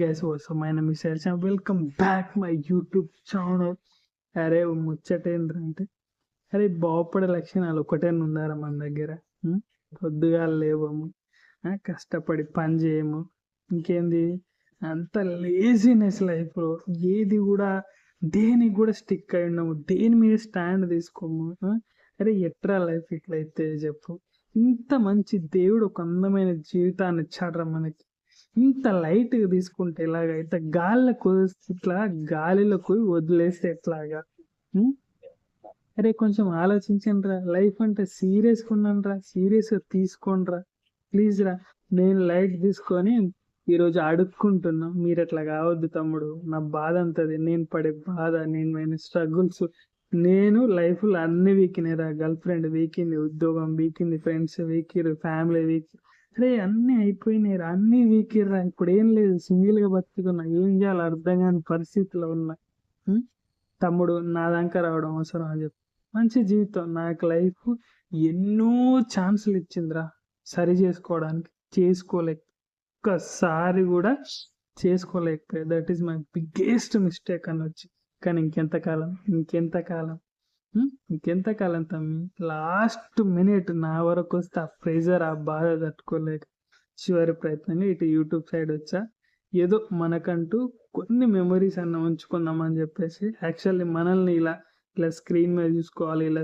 Guys, what's up? My name is Serge and welcome back my YouTube channel. అరే ముచ్చటేంద్రంటే అరే బాగుపడే లక్షణాలు ఒకటే ఉందారా మన దగ్గర. పొద్దుగా లేవము, కష్టపడి పని చేయము, ఇంకేంది అంత లేజినెస్ లైఫ్లో ఏది కూడా దేనికి కూడా స్టిక్ అయి ఉన్నాము, దేని మీద స్టాండ్ తీసుకోము. అరే ఎట్రా లైఫ్ ఇట్లయితే చెప్పు. ఇంత మంచి దేవుడు ఒక అందమైన జీవితాన్ని ఇచ్చాడ్రా మనకి. ఇంత లైట్గా తీసుకుంటే ఎలాగా, ఇంత గాలిలో ఇట్లా గాలిలోకి వదిలేస్తే ఎట్లాగా. అరే కొంచెం ఆలోచించండి రా. లైఫ్ అంటే సీరియస్గా ఉన్నాను రా, సీరియస్గా తీసుకోండి రా ప్లీజ్ రా. నేను లైట్ తీసుకొని ఈరోజు అడుక్కుంటున్నా, మీరు అట్లా కావద్దు తమ్ముడు. నా బాధ అంతది, నేను పడే బాధ, నేను స్ట్రగుల్స్. నేను లైఫ్లో అన్ని వీకినాయి రా. గర్ల్ ఫ్రెండ్ వీకింది, ఉద్యోగం వీకింది, ఫ్రెండ్స్ వీకిరు, ఫ్యామిలీ వీక్. అరే అన్నీ అయిపోయినాయి రా, అన్నీ వీకిర్రా. ఇప్పుడు ఏం లేదు, సింగిల్గా బతుకున్నా, ఏం చేయాలో అర్థం కాని పరిస్థితిలో ఉన్నా. తమ్ముడు నా దాకా రావడం అవసరం అని చెప్పి మంచి జీవితం నాకు లైఫ్ ఎన్నో ఛాన్సులు ఇచ్చిందిరా సరి చేసుకోవడానికి. చేసుకోలేక ఒక్కసారి కూడా చేసుకోలేకపోయా. That is my biggest mistake అనొచ్చు. కానీ ఇంకెంతకాలం తమ్మి. లాస్ట్ మినిట్ నా వరకు వస్తే ఆ ప్రెజర్, ఆ బాధ తట్టుకోలేక చివరి ప్రయత్నంగా ఇటు యూట్యూబ్ సైడ్ వచ్చా. ఏదో మనకంటూ కొన్ని మెమరీస్ అన్న ఉంచుకుందామని చెప్పేసి. యాక్చువల్లీ మనల్ని ఇలా స్క్రీన్ మీద చూసుకోవాలి, ఇలా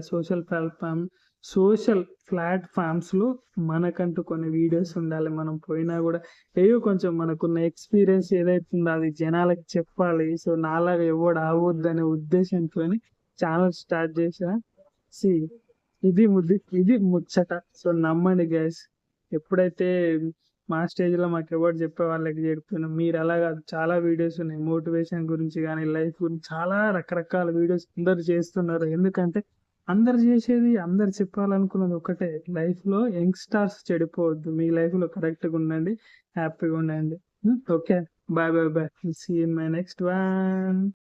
సోషల్ ప్లాట్ఫామ్స్లో మనకంటూ కొన్ని వీడియోస్ ఉండాలి. మనం పోయినా కూడా ఏవో కొంచెం మనకున్న ఎక్స్పీరియన్స్ ఏదైతుందో అది జనాలకి చెప్పాలి. సో నాలాగా ఎవడు ఆవద్దనే ఉద్దేశంతో ఛానల్ స్టార్ట్ చేసిన. ఇది ముచ్చట. సో నమ్మండి గైస్, ఎప్పుడైతే మా స్టేజ్లో మాకు ఎవరు చెప్పే వాళ్ళకి చెప్తున్నాం. మీరు అలా కాదు, చాలా వీడియోస్ ఉన్నాయి మోటివేషన్ గురించి కానీ, లైఫ్ గురించి చాలా రకరకాల వీడియోస్ అందరు చేస్తున్నారు. ఎందుకంటే అందరు చేసేది, అందరు చెప్పాలనుకున్నది ఒకటే, లైఫ్లో యంగ్స్టర్స్ చెడిపోవద్దు, మీ లైఫ్లో కరెక్ట్గా ఉండండి, హ్యాపీగా ఉండండి. Okay, bye bye bye, see in my next one.